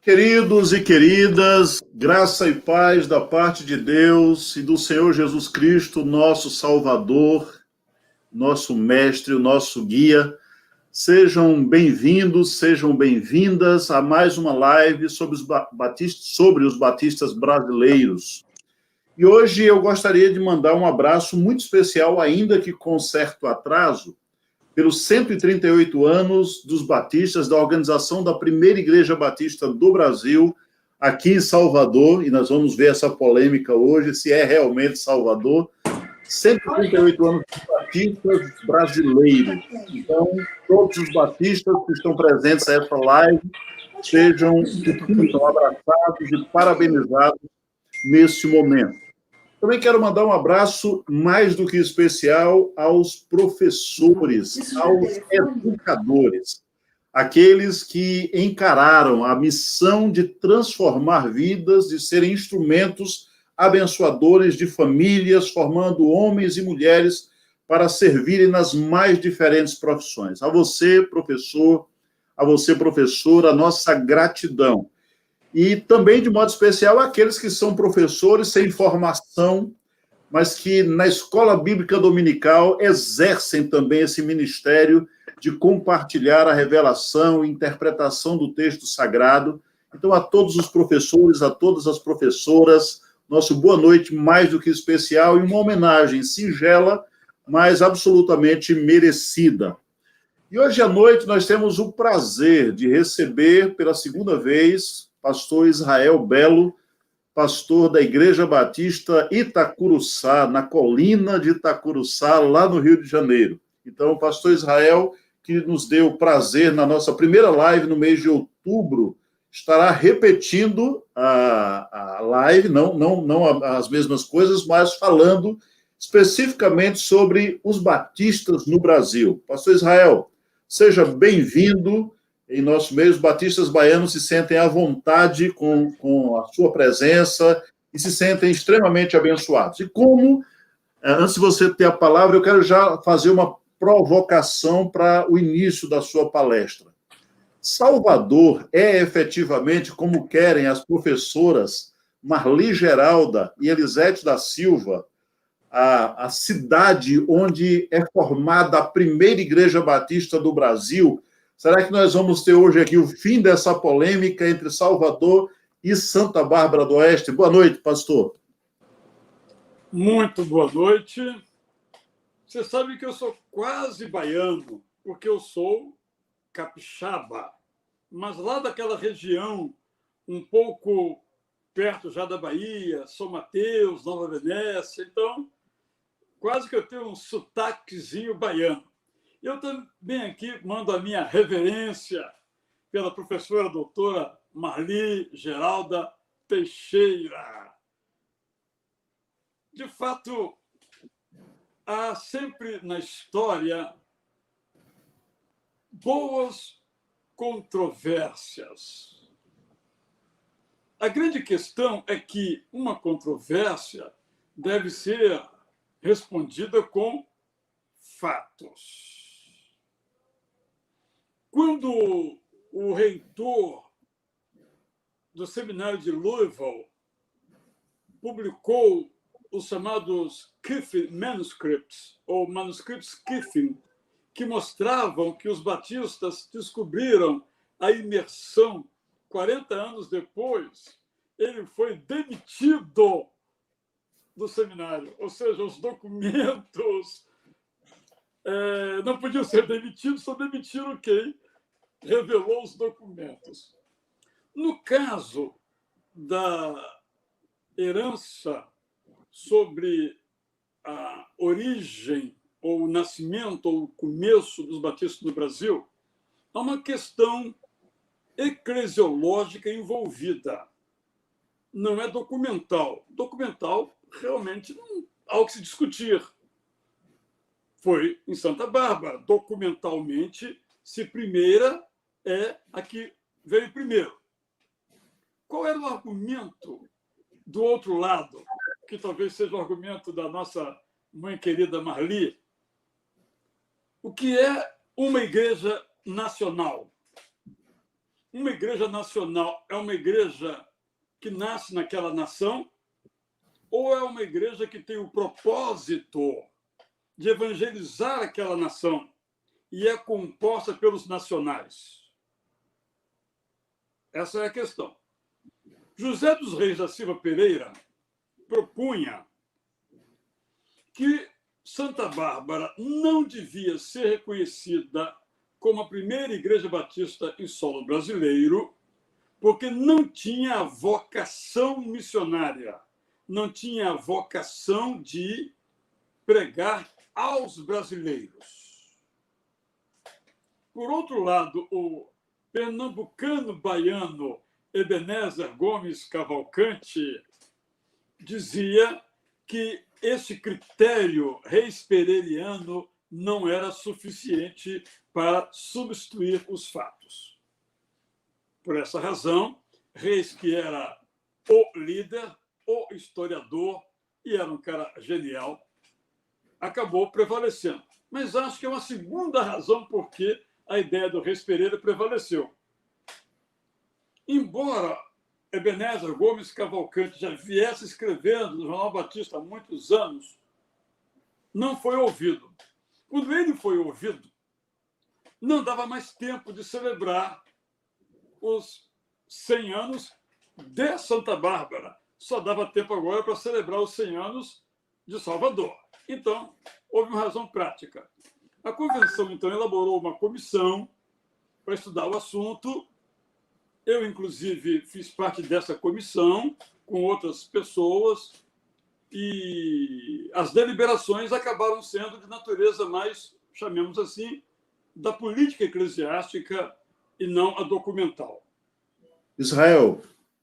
Queridos e queridas, graça e paz da parte de Deus e do Senhor Jesus Cristo, nosso Salvador, nosso Mestre, o nosso Guia. Sejam bem-vindos, sejam bem-vindas a mais uma live sobre os batistas brasileiros. E hoje eu gostaria de mandar um abraço muito especial, ainda que com certo atraso, pelos 138 anos dos batistas, da organização da primeira igreja batista do Brasil, aqui em Salvador, e nós vamos ver essa polêmica hoje, se é realmente Salvador. 138 anos de batistas brasileiros. Então, todos os batistas que estão presentes nessa live sejam abraçados e parabenizados nesse momento. Também quero mandar um abraço mais do que especial aos professores, aos educadores, aqueles que encararam a missão de transformar vidas, de serem instrumentos abençoadores de famílias, formando homens e mulheres para servirem nas mais diferentes profissões. A você, professor, a você, professora, a nossa gratidão. E também, de modo especial, aqueles que são professores sem formação, mas que na escola bíblica dominical exercem também esse ministério de compartilhar a revelação e interpretação do texto sagrado. Então, a todos os professores, a todas as professoras, nosso boa noite mais do que especial e uma homenagem singela, mas absolutamente merecida. E hoje à noite nós temos o prazer de receber pela segunda vez pastor Israel Belo, pastor da Igreja Batista Itacuruçá, na colina de Itacuruçá, lá no Rio de Janeiro. Então, o pastor Israel, que nos deu o prazer na nossa primeira live no mês de outubro, estará repetindo a live, não as mesmas coisas, mas falando especificamente sobre os batistas no Brasil. Pastor Israel, seja bem-vindo. Em nosso meio, os batistas baianos se sentem à vontade com a sua presença e se sentem extremamente abençoados. E como, antes de você ter a palavra, eu quero já fazer uma provocação para o início da sua palestra. Salvador é efetivamente, como querem as professoras Marli Geralda e Elisete da Silva, a cidade onde é formada a primeira igreja batista do Brasil. Será que nós vamos ter hoje aqui o fim dessa polêmica entre Salvador e Santa Bárbara do Oeste? Boa noite, pastor. Muito boa noite. Você sabe que eu sou quase baiano, porque eu sou capixaba, mas lá daquela região, um pouco perto já da Bahia, São Mateus, Nova Venécia, então quase que eu tenho um sotaquezinho baiano. Eu também aqui mando a minha reverência pela professora doutora Marli Geralda Teixeira. De fato, há sempre na história boas controvérsias. A grande questão é que uma controvérsia deve ser respondida com fatos. Quando o reitor do seminário de Louisville publicou os chamados Kiffin Manuscripts, ou manuscritos Kiffin, que mostravam que os batistas descobriram a imersão 40 anos depois, ele foi demitido do seminário. Ou seja, os documentos não podiam ser demitidos, só demitiram quem revelou os documentos. No caso da herança sobre a origem, ou o nascimento, ou o começo dos batistas no Brasil, há uma questão eclesiológica envolvida. Não é documental. Documental, realmente, não há o que se discutir. Foi em Santa Bárbara. Documentalmente, se primeira é a que veio primeiro. Qual era o argumento do outro lado, que talvez seja o argumento da nossa mãe querida Marli? O que é uma igreja nacional? uma igreja nacional é uma igreja que nasce naquela nação ou é uma igreja que tem o propósito de evangelizar aquela nação e é composta pelos nacionais? Essa é a questão. José dos Reis da Silva Pereira propunha que Santa Bárbara não devia ser reconhecida como a primeira igreja batista em solo brasileiro, porque não tinha a vocação missionária, não tinha a vocação de pregar aos brasileiros. Por outro lado, o pernambucano baiano Ebenezer Gomes Cavalcante dizia que esse critério reis-pereriano não era suficiente para substituir os fatos. Por essa razão, Reis, que era o líder, o historiador, e era um cara genial, acabou prevalecendo. Mas acho que é uma segunda razão por que a ideia do Reis Pereira prevaleceu. Embora Ebenezer Gomes Cavalcante já viesse escrevendo no Jornal Batista há muitos anos, não foi ouvido. Quando ele foi ouvido, não dava mais tempo de celebrar os 100 anos de Santa Bárbara. Só dava tempo agora para celebrar os 100 anos de Salvador. Então, houve uma razão prática. A convenção, então, elaborou uma comissão para estudar o assunto. Eu, inclusive, fiz parte dessa comissão com outras pessoas e as deliberações acabaram sendo de natureza mais, chamemos assim, da política eclesiástica e não a documental. Israel,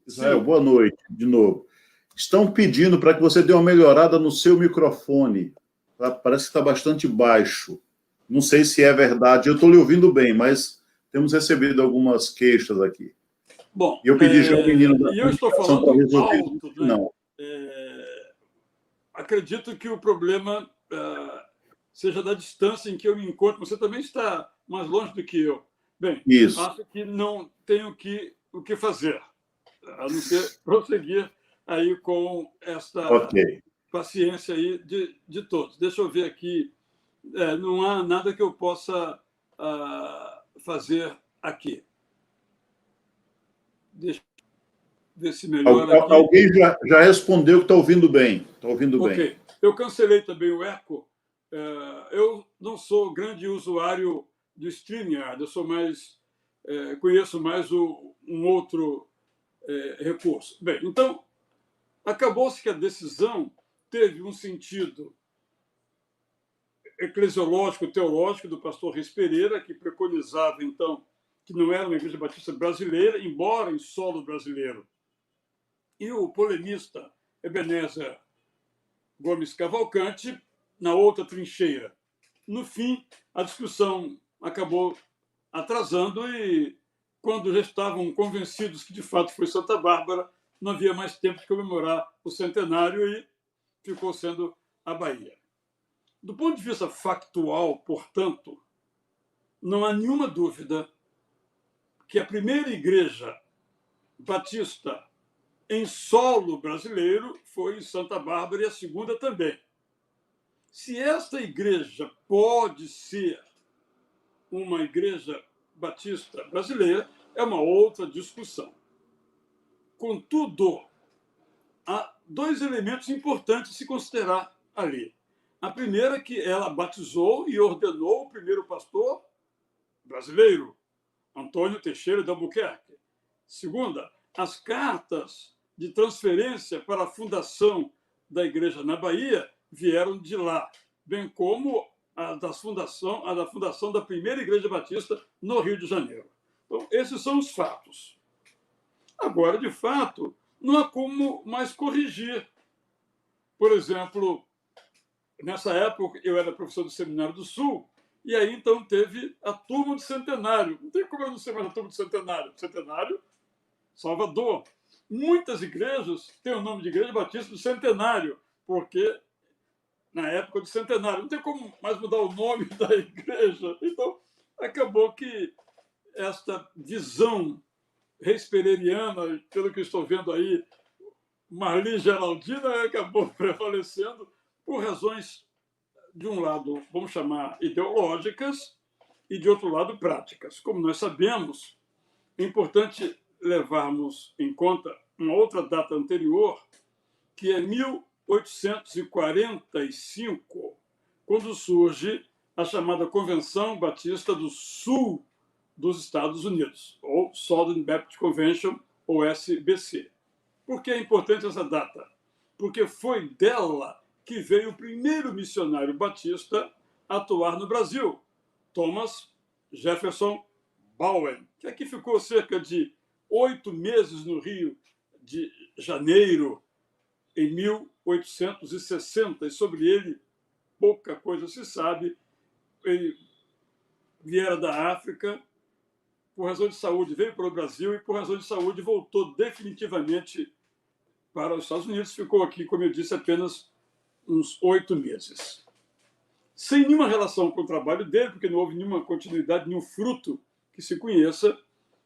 Sim. Boa noite, de novo. Estão pedindo para que você dê uma melhorada no seu microfone. Parece que está bastante baixo. Não sei se é verdade. Eu estou lhe ouvindo bem, mas temos recebido algumas queixas aqui. Bom, E eu pedi já ao menino da eu estou comunicação falando para resolver alto, isso. né? Não. Acredito que o problema seja da distância em que eu me encontro. Você também está mais longe do que eu. Bem, Isso. acho que não tenho o que fazer, a não ser prosseguir aí com esta paciência aí de todos. Deixa eu ver aqui. Não há nada que eu possa fazer aqui. Deixa eu ver se melhora aqui. Alguém já respondeu que está ouvindo bem. Está ouvindo bem. Ok. Eu cancelei também o eco. Eu não sou grande usuário do StreamYard, eu sou conheço mais um outro recurso. Bem, então, acabou-se que a decisão teve um sentido eclesiológico, teológico do pastor Reis Pereira, que preconizava, então, que não era uma igreja batista brasileira, embora em solo brasileiro. E o polemista Ebenezer Gomes Cavalcante, na outra trincheira. No fim, a discussão acabou atrasando e, quando já estavam convencidos que, de fato, foi Santa Bárbara, não havia mais tempo de comemorar o centenário e ficou sendo a Bahia. Do ponto de vista factual, portanto, não há nenhuma dúvida que a primeira igreja batista em solo brasileiro foi em Santa Bárbara e a segunda também. Se esta igreja pode ser uma igreja batista brasileira, é uma outra discussão. Contudo, há dois elementos importantes a se considerar ali. A primeira é que ela batizou e ordenou o primeiro pastor brasileiro, Antônio Teixeira de Albuquerque. Segunda, as cartas de transferência para a fundação da igreja na Bahia vieram de lá, bem como a da fundação da primeira igreja batista no Rio de Janeiro. Então, esses são os fatos. Agora, de fato, não há como mais corrigir. Por exemplo, nessa época, eu era professor do Seminário do Sul, e aí, então, teve a turma do centenário. Não tem como eu não ser mais a turma do centenário. Centenário, Salvador. Muitas igrejas têm o nome de Igreja Batista do Centenário, porque na época do centenário não tem como mais mudar o nome da igreja. Então, acabou que esta visão reis-pereiriana, pelo que estou vendo aí, Marli Geraldina acabou prevalecendo por razões, de um lado, vamos chamar, ideológicas, e de outro lado, práticas. Como nós sabemos, é importante levarmos em conta uma outra data anterior, que é 1845, quando surge a chamada Convenção Batista do Sul dos Estados Unidos, ou Southern Baptist Convention, ou SBC. Por que é importante essa data? Porque foi dela que veio o primeiro missionário batista a atuar no Brasil, Thomas Jefferson Bowen, que aqui ficou cerca de 8 meses no Rio de Janeiro, em 1860, e sobre ele pouca coisa se sabe. Ele viera da África, por razão de saúde veio para o Brasil e por razão de saúde voltou definitivamente para os Estados Unidos. Ficou aqui, como eu disse, apenas uns 8 meses. Sem nenhuma relação com o trabalho dele, porque não houve nenhuma continuidade, nenhum fruto que se conheça.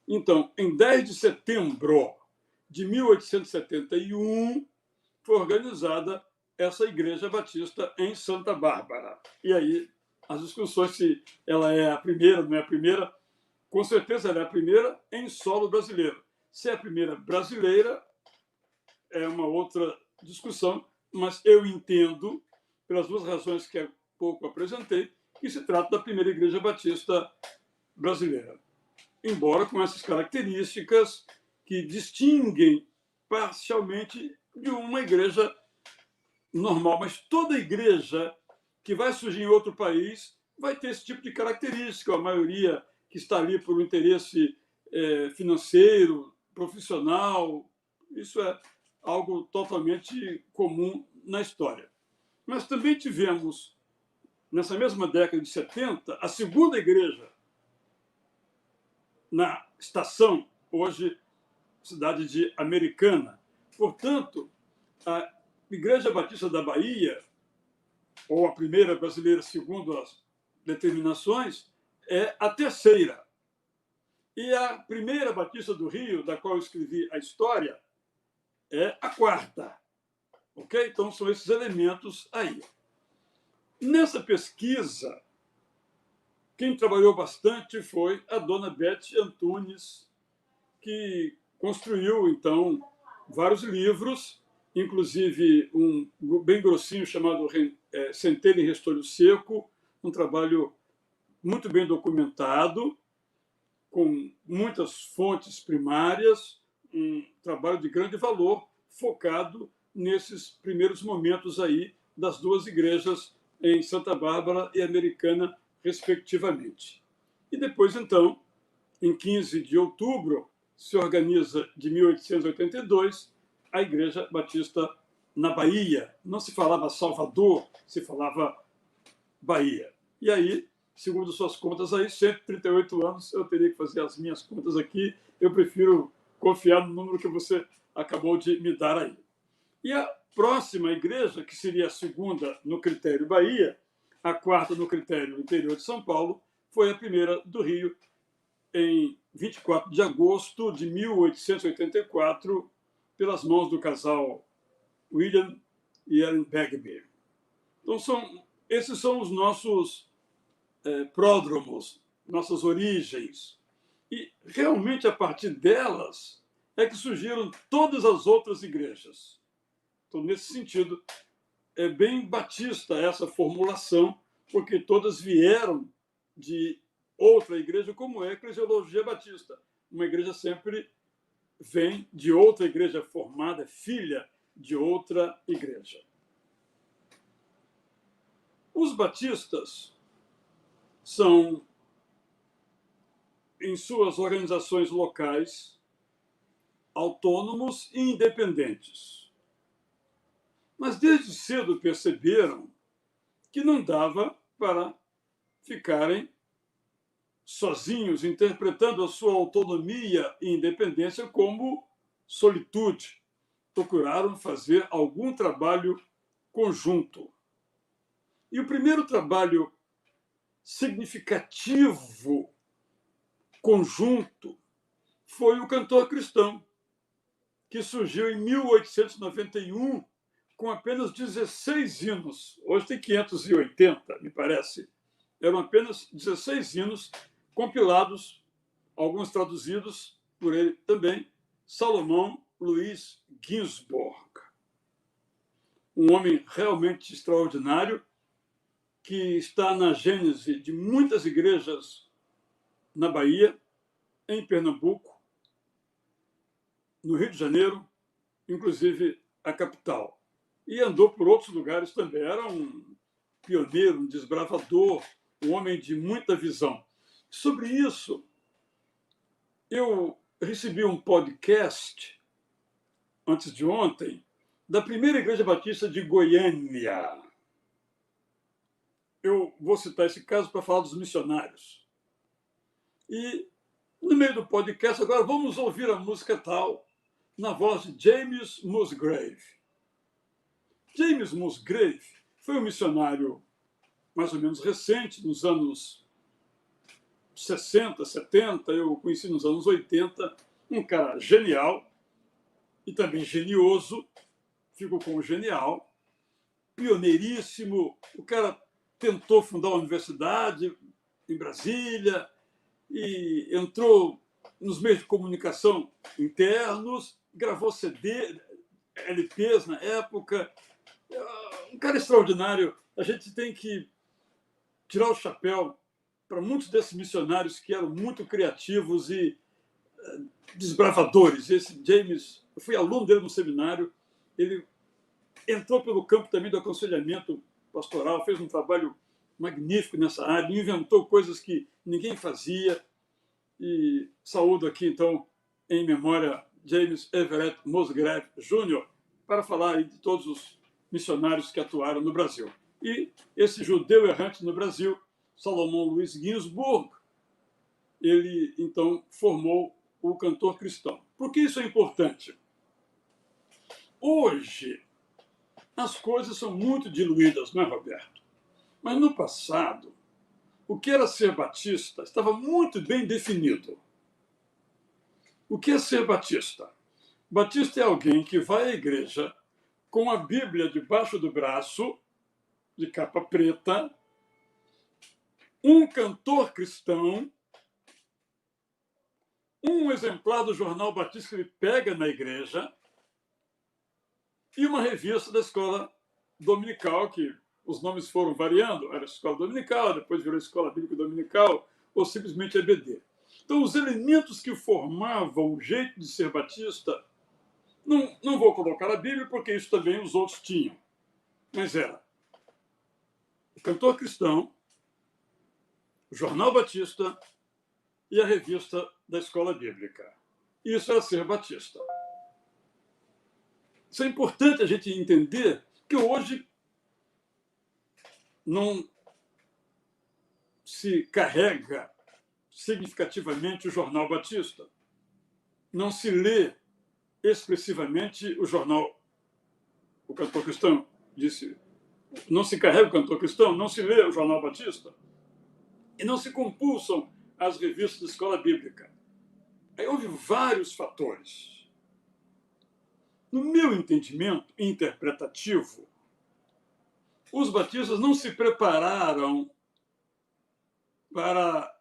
Então, em 10 de setembro de 1871, foi organizada essa Igreja Batista em Santa Bárbara. E aí, as discussões se ela é a primeira, não é a primeira. Com certeza ela é a primeira em solo brasileiro. Se é a primeira brasileira, é uma outra discussão, mas eu entendo, pelas duas razões que há pouco apresentei, que se trata da primeira Igreja Batista brasileira. Embora com essas características que distinguem parcialmente de uma igreja normal, mas toda igreja que vai surgir em outro país vai ter esse tipo de característica. A maioria que está ali por um interesse financeiro, profissional, isso é algo totalmente comum na história. Mas também tivemos, nessa mesma década de 70, a segunda igreja na estação, hoje cidade de Americana. Portanto, a Igreja Batista da Bahia, ou a primeira brasileira segundo as determinações, é a terceira. E a primeira Batista do Rio, da qual eu escrevi a história, é a quarta. Ok? Então, são esses elementos aí. Nessa pesquisa, quem trabalhou bastante foi a dona Beth Antunes, que construiu, então, vários livros, inclusive um bem grossinho chamado Centelha em Restolho Seco, um trabalho muito bem documentado, com muitas fontes primárias, um trabalho de grande valor, focado nesses primeiros momentos aí das duas igrejas em Santa Bárbara e Americana, respectivamente. E depois, então, em 15 de outubro, se organiza, de 1882, a Igreja Batista na Bahia. Não se falava Salvador, se falava Bahia. E aí, segundo suas contas aí, 138 anos, eu teria que fazer as minhas contas aqui. Eu prefiro confiar no número que você acabou de me dar aí. E a próxima igreja, que seria a segunda no critério Bahia, a quarta no critério interior de São Paulo, foi a primeira do Rio, em 24 de agosto de 1884, pelas mãos do casal William e Ellen Bagby. Então, esses são os nossos pródromos, nossas origens. E, realmente, a partir delas é que surgiram todas as outras igrejas. Então, nesse sentido, é bem batista essa formulação, porque todas vieram de outra igreja, como é a Eclesiologia Batista. Uma igreja sempre vem de outra igreja formada, filha de outra igreja. Os batistas são, em suas organizações locais, autônomos e independentes. Mas desde cedo perceberam que não dava para ficarem sozinhos, interpretando a sua autonomia e independência como solitude. Procuraram fazer algum trabalho conjunto. E o primeiro trabalho significativo, conjunto, foi o Cantor Cristão, que surgiu em 1891 com apenas 16 hinos. Hoje tem 580, me parece. Eram apenas 16 hinos compilados, alguns traduzidos por ele também, Salomão Luiz Ginsburg. Um homem realmente extraordinário, que está na gênese de muitas igrejas na Bahia, em Pernambuco, no Rio de Janeiro, inclusive a capital. E andou por outros lugares também. Era um pioneiro, um desbravador, um homem de muita visão. Sobre isso, eu recebi um podcast, antes de ontem, da primeira Igreja Batista de Goiânia. Eu vou citar esse caso para falar dos missionários. E, no meio do podcast, agora vamos ouvir a música tal, na voz de James Musgrave. James Musgrave foi um missionário mais ou menos recente, nos anos 60, 70, eu o conheci nos anos 80, um cara genial e também genioso, fico com o genial, pioneiríssimo, o cara tentou fundar uma universidade em Brasília e entrou nos meios de comunicação internos, gravou CD, LPs na época. Um cara extraordinário. A gente tem que tirar o chapéu para muitos desses missionários que eram muito criativos e desbravadores. Esse James, eu fui aluno dele no seminário, ele entrou pelo campo também do aconselhamento pastoral, fez um trabalho magnífico nessa área, inventou coisas que ninguém fazia. E saúdo aqui, então, em memória, James Everett Musgrave Jr., para falar aí de todos os missionários que atuaram no Brasil. E esse judeu errante no Brasil, Salomão Luiz Ginsburg, ele, então, formou o Cantor Cristão. Por que isso é importante? Hoje, as coisas são muito diluídas, não é, Roberto? Mas no passado, o que era ser batista estava muito bem definido. O que é ser batista? Batista é alguém que vai à igreja com a Bíblia debaixo do braço, de capa preta, um cantor cristão, um exemplar do jornal batista que ele pega na igreja e uma revista da escola dominical, que os nomes foram variando. Era escola dominical, depois virou escola bíblica dominical, ou simplesmente EBD. Então, os elementos que formavam o jeito de ser batista, não vou colocar a Bíblia, porque isso também os outros tinham. Mas era o Cantor Cristão, o Jornal Batista e a revista da Escola Bíblica. Isso era ser batista. Isso é importante a gente entender que hoje não se carrega significativamente o Jornal Batista. Não se lê expressivamente o jornal. O Cantor Cristão disse, não se carrega o Cantor Cristão, não se lê o Jornal Batista e não se compulsam as revistas da escola bíblica. Aí houve vários fatores. No meu entendimento interpretativo, os batistas não se prepararam para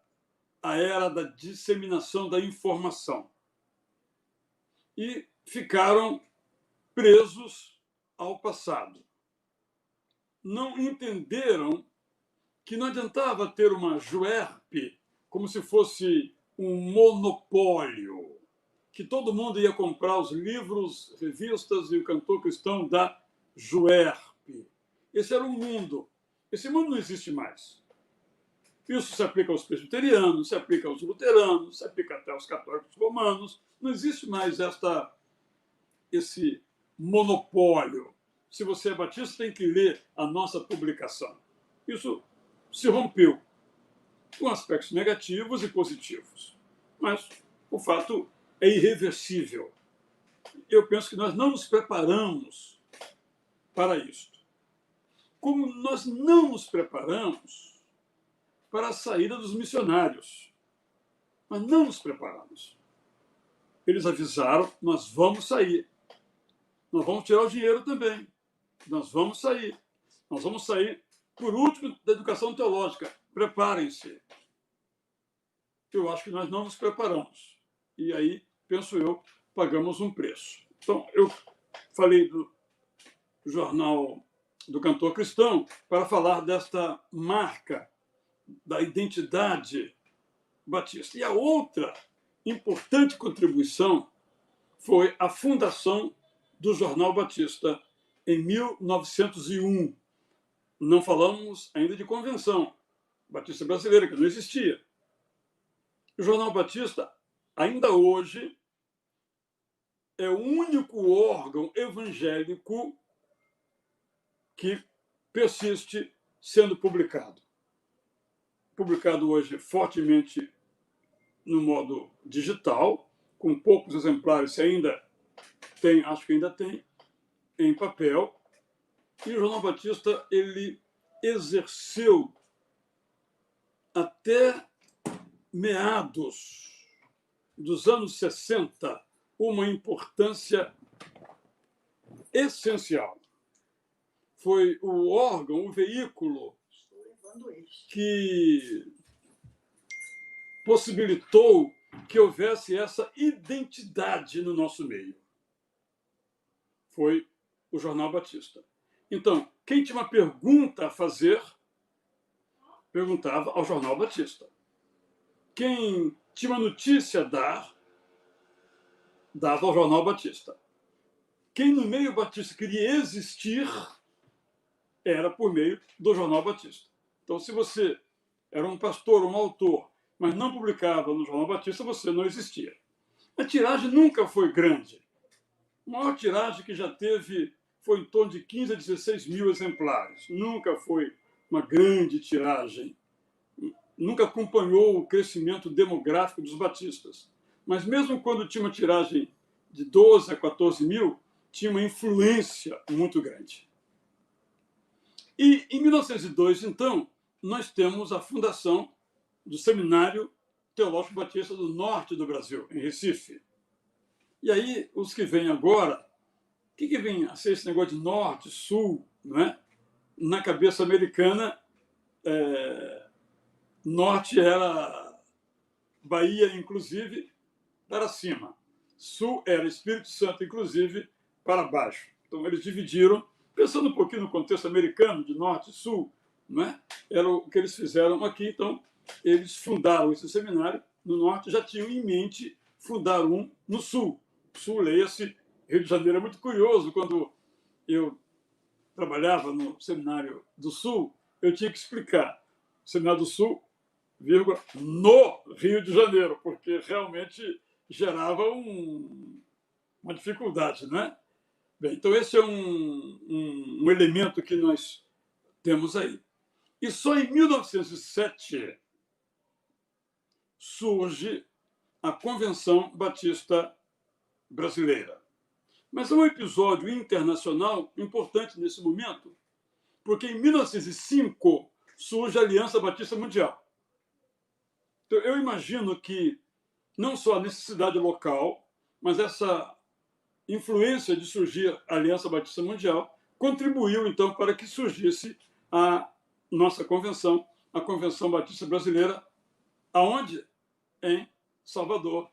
a era da disseminação da informação e ficaram presos ao passado. Não entenderam que não adiantava ter uma Juerp como se fosse um monopólio, que todo mundo ia comprar os livros, revistas e o Cantor Cristão da Juerp. Esse era um mundo. Esse mundo não existe mais. Isso se aplica aos presbiterianos, se aplica aos luteranos, se aplica até aos católicos romanos. Não existe mais esse monopólio. Se você é batista, tem que ler a nossa publicação. Isso se rompeu, com aspectos negativos e positivos. Mas o fato é irreversível. Eu penso que nós não nos preparamos para isto. Como nós não nos preparamos para a saída dos missionários. Nós não nos preparamos. eles avisaram, nós vamos sair. Nós vamos tirar o dinheiro também. Nós vamos sair. Nós vamos sair, por último, da educação teológica. Preparem-se. Eu acho que nós não nos preparamos. E aí, penso eu, pagamos um preço. Então, eu falei do jornal do Cantor Cristão para falar desta marca da identidade batista. E a outra importante contribuição foi a fundação do Jornal Batista em 1901. Não falamos ainda de convenção batista brasileira, que não existia. O Jornal Batista, ainda hoje, é o único órgão evangélico que persiste sendo publicado. Publicado hoje fortemente no modo digital, com poucos exemplares, se ainda tem, acho que ainda tem, em papel. E o Jornal Batista, ele exerceu até meados dos anos 60 uma importância essencial. Foi o órgão, o veículo que possibilitou que houvesse essa identidade no nosso meio. Foi o Jornal Batista. Então, quem tinha uma pergunta a fazer, perguntava ao Jornal Batista. Quem tinha uma notícia a dar, dava ao Jornal Batista. Quem no meio batista queria existir, era por meio do Jornal Batista. Então, se você era um pastor, um autor, mas não publicava no Jornal Batista, você não existia. A tiragem nunca foi grande. A maior tiragem que já teve foi em torno de 15 a 16 mil exemplares. Nunca foi uma grande tiragem. Nunca acompanhou o crescimento demográfico dos batistas. Mas mesmo quando tinha uma tiragem de 12 a 14 mil, tinha uma influência muito grande. E em 1902, então, nós temos a fundação do Seminário Teológico Batista do Norte do Brasil, em Recife. E aí, os que vêm agora, o que vem a ser esse negócio de norte, sul, não é? Na cabeça americana, norte era Bahia, inclusive, para cima. Sul era Espírito Santo, inclusive, para baixo. Então, eles dividiram, pensando um pouquinho no contexto americano, de norte e sul, não é? Era o que eles fizeram aqui. Então, eles fundaram esse seminário no norte, já tinham em mente fundar um no sul. Sul, leia-se, Rio de Janeiro. É muito curioso, quando eu trabalhava no Seminário do Sul, eu tinha que explicar Seminário do Sul, vírgula, no Rio de Janeiro, porque realmente gerava uma dificuldade, não é? Bem, então esse é um elemento que nós temos aí. E só em 1907 surge a Convenção Batista Brasileira. Mas é um episódio internacional importante nesse momento, porque em 1905 surge a Aliança Batista Mundial. Então, eu imagino que não só a necessidade local, mas essa influência de surgir a Aliança Batista Mundial contribuiu, então, para que surgisse a nossa convenção, a Convenção Batista Brasileira, aonde? Em Salvador,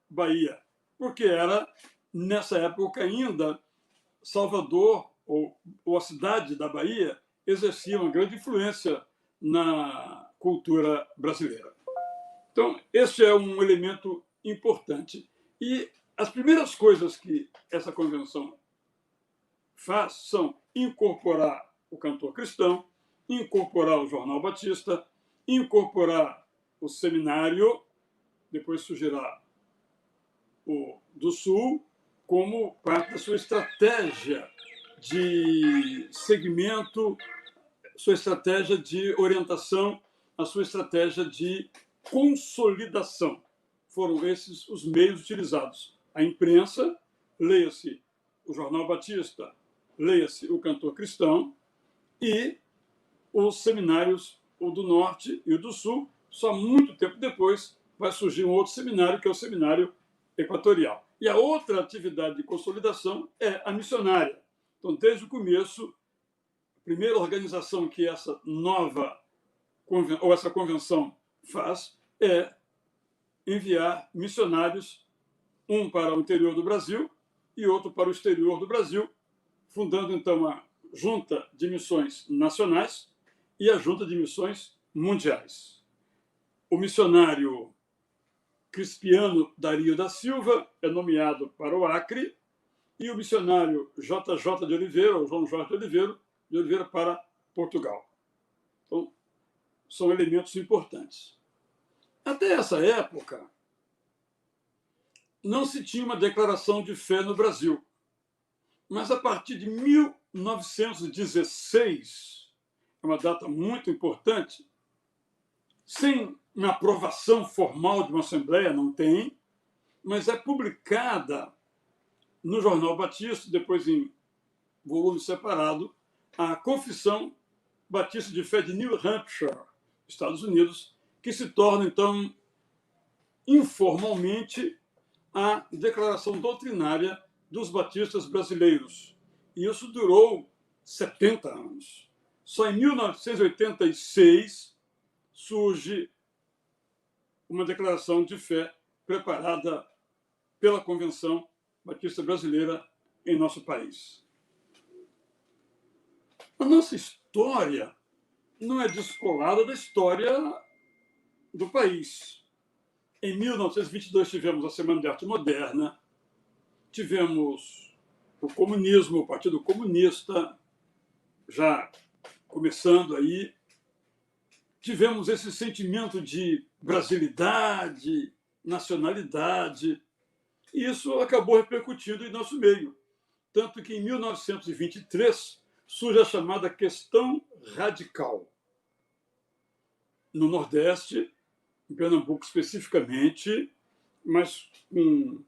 Bahia. Porque era, nessa época ainda, Salvador, ou a cidade da Bahia, exercia uma grande influência na cultura brasileira. Então, esse é um elemento importante. E as primeiras coisas que essa convenção faz são incorporar o Cantor Cristão, incorporar o Jornal Batista, incorporar o seminário, depois surgirá o do Sul, como parte da sua estratégia de segmento, sua estratégia de orientação, a sua estratégia de consolidação. Foram esses os meios utilizados. A imprensa, leia-se o Jornal Batista, leia-se o Cantor Cristão, e os seminários, o do Norte e o do Sul. Só muito tempo depois vai surgir um outro seminário, que é o Seminário equatorial. E a outra atividade de consolidação é a missionária. Então, desde o começo, a primeira organização que essa nova ou essa convenção faz é enviar missionários, um para o interior do Brasil e outro para o exterior do Brasil, fundando então a Junta de Missões Nacionais e a Junta de Missões Mundiais. O missionário Crispiano Dario da Silva é nomeado para o Acre e o missionário JJ de Oliveira, ou João Jorge de Oliveira para Portugal. Então, são elementos importantes. Até essa época, não se tinha uma declaração de fé no Brasil. Mas a partir de 1916, é uma data muito importante, sem uma aprovação formal de uma Assembleia, não tem, mas é publicada no Jornal Batista, depois em volume separado, a Confissão Batista de Fé de New Hampshire, Estados Unidos, que se torna, então, informalmente, a declaração doutrinária dos batistas brasileiros. E isso durou 70 anos. Só em 1986 surge uma declaração de fé preparada pela Convenção Batista Brasileira em nosso país. A nossa história não é descolada da história do país. Em 1922 tivemos a Semana de Arte Moderna, tivemos o comunismo, o Partido Comunista, já começando aí, tivemos esse sentimento de brasilidade, nacionalidade, e isso acabou repercutindo em nosso meio. Tanto que em 1923 surge a chamada questão radical. No Nordeste, em Pernambuco especificamente, mas com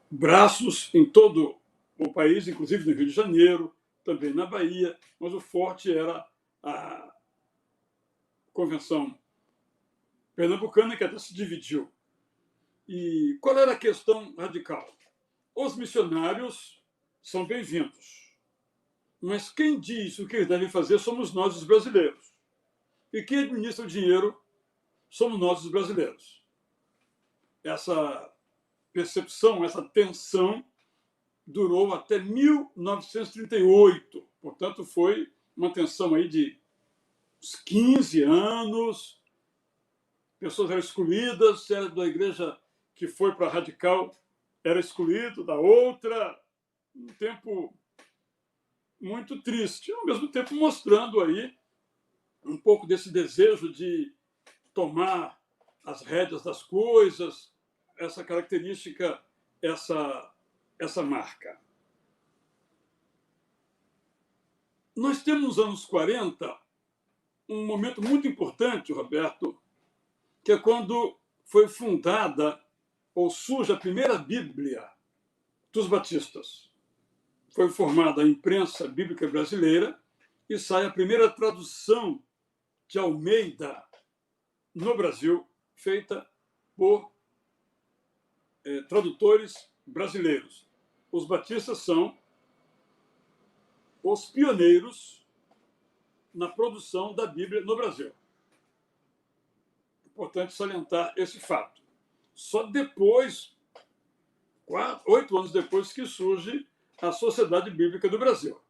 braços em todo o país, inclusive no Rio de Janeiro, também na Bahia, mas o forte era a Convenção Pernambucana, que até se dividiu. E qual era a questão radical? Os missionários são bem-vindos, mas quem diz o que eles devem fazer somos nós, os brasileiros. E quem administra o dinheiro somos nós, os brasileiros. Essa percepção, essa tensão durou até 1938. Portanto, foi uma tensão aí de uns 15 anos. Pessoas eram excluídas, se era da igreja que foi para a radical, era excluído da outra. Um tempo muito triste, ao mesmo tempo mostrando aí um pouco desse desejo de tomar as rédeas das coisas, essa característica, essa marca. Nós temos nos anos 40 um momento muito importante, Roberto, que é quando foi fundada ou surge a primeira Bíblia dos batistas. Foi formada a imprensa bíblica brasileira e sai a primeira tradução de Almeida no Brasil, feita por tradutores brasileiros. Os batistas são os pioneiros na produção da Bíblia no Brasil. Importante salientar esse fato. Só depois, 8 anos depois, que surge a Sociedade Bíblica do Brasil.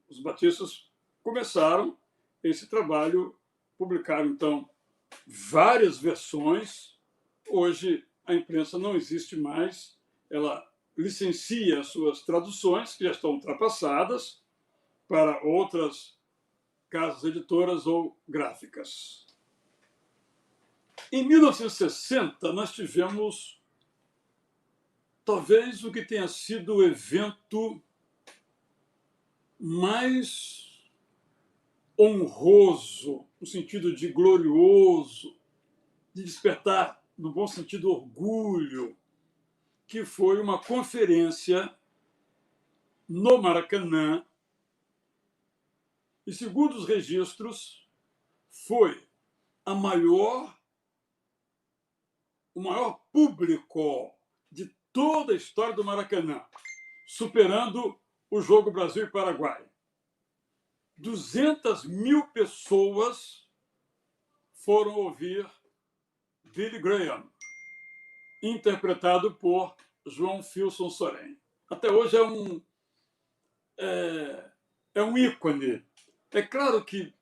Os batistas começaram esse trabalho, publicaram, então, várias versões. Hoje, a imprensa não existe mais, ela licencia as suas traduções, que já estão ultrapassadas, para outras casas editoras ou gráficas. Em 1960, nós tivemos talvez o que tenha sido o evento mais honroso, no sentido de glorioso, de despertar, no bom sentido, orgulho, que foi uma conferência no Maracanã, e, segundo os registros, foi a maior o maior público de toda a história do Maracanã, superando o jogo Brasil e Paraguai. 200 mil pessoas foram ouvir Billy Graham, interpretado por João Filson Sorém. Até hoje é um ícone. É claro que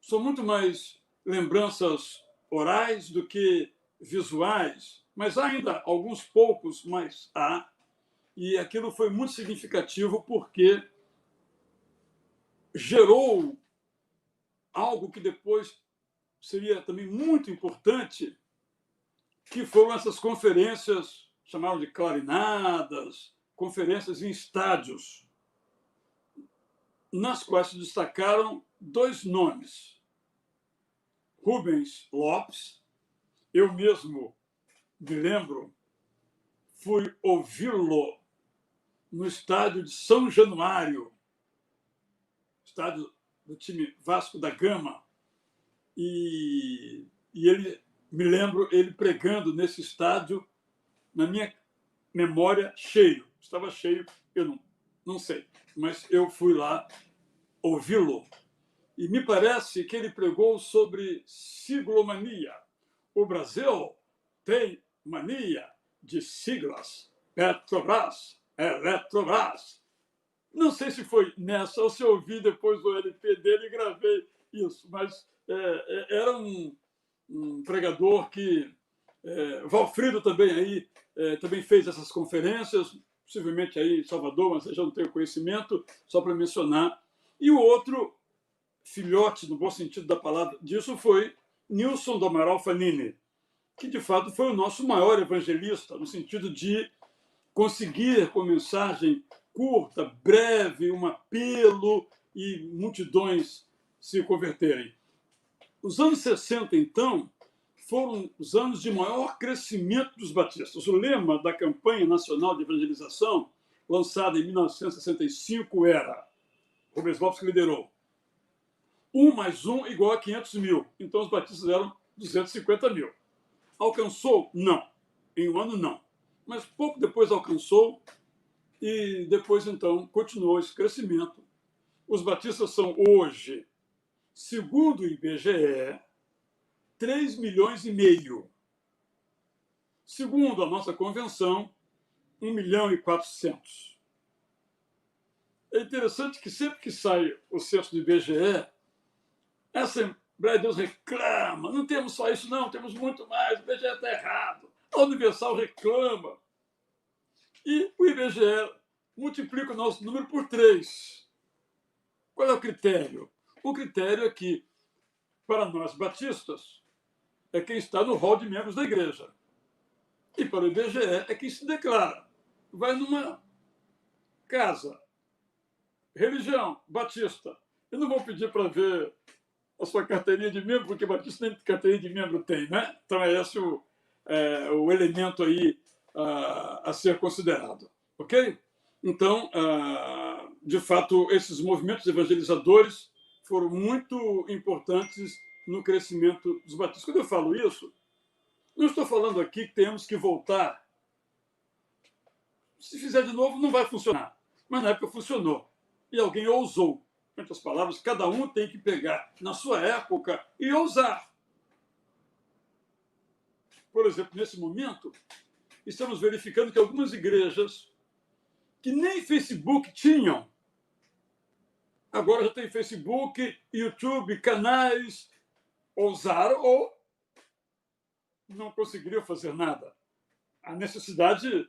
são muito mais lembranças orais do que visuais, mas há ainda alguns poucos, mas há. E aquilo foi muito significativo porque gerou algo que depois seria também muito importante, que foram essas conferências, chamaram de clarinadas, conferências em estádios, nas quais se destacaram dois nomes. Rubens Lopes, eu mesmo me lembro, fui ouvi-lo no estádio de São Januário, estádio do time Vasco da Gama, e ele, me lembro ele pregando nesse estádio, na minha memória, cheio. Estava cheio, eu não sei, mas eu fui lá ouvi-lo. E me parece que ele pregou sobre siglomania. O Brasil tem mania de siglas. Petrobras, Eletrobras. Não sei se foi nessa ou se eu ouvi depois do LP dele e gravei isso, mas era um pregador que... Valfrido também aí também fez essas conferências, possivelmente aí em Salvador, mas eu já não tenho conhecimento, só para mencionar. E o outro filhote, no bom sentido da palavra, disso foi Nilson do Amaral Fanini, que de fato foi o nosso maior evangelista, no sentido de conseguir, com mensagem curta, breve, um apelo e multidões se converterem. Os anos 60, então, foram os anos de maior crescimento dos batistas. O lema da campanha nacional de evangelização, lançada em 1965, era, Rubens Lopes que liderou, 1 mais 1 igual a 500 mil. Então, os batistas eram 250 mil. Alcançou? Não. Em um ano, não. Mas pouco depois alcançou e depois, então, continuou esse crescimento. Os batistas são hoje, segundo o IBGE, 3 milhões e meio. Segundo a nossa convenção, 1 milhão e 400. É interessante que sempre que sai o censo do IBGE, a Assembleia de Deus reclama. Não temos só isso, não, temos muito mais. O IBGE está errado. A Universal reclama. E o IBGE multiplica o nosso número por 3. Qual é o critério? O critério é que, para nós batistas, é quem está no rol de membros da igreja. E para o IBGE é quem se declara. Vai numa casa, religião, batista. Eu não vou pedir para ver a sua carteirinha de membro, porque batista nem carteirinha de membro tem, né? Então é esse o elemento aí a ser considerado, ok? Então, de fato, esses movimentos evangelizadores foram muito importantes no crescimento dos batistas. Quando eu falo isso, não estou falando aqui que temos que voltar. Se fizer de novo, não vai funcionar. Mas na época funcionou. E alguém ousou. Em outras palavras, cada um tem que pegar na sua época e ousar. Por exemplo, nesse momento, estamos verificando que algumas igrejas que nem Facebook tinham, agora já tem Facebook, YouTube, canais, ousaram ou não conseguiriam fazer nada. A necessidade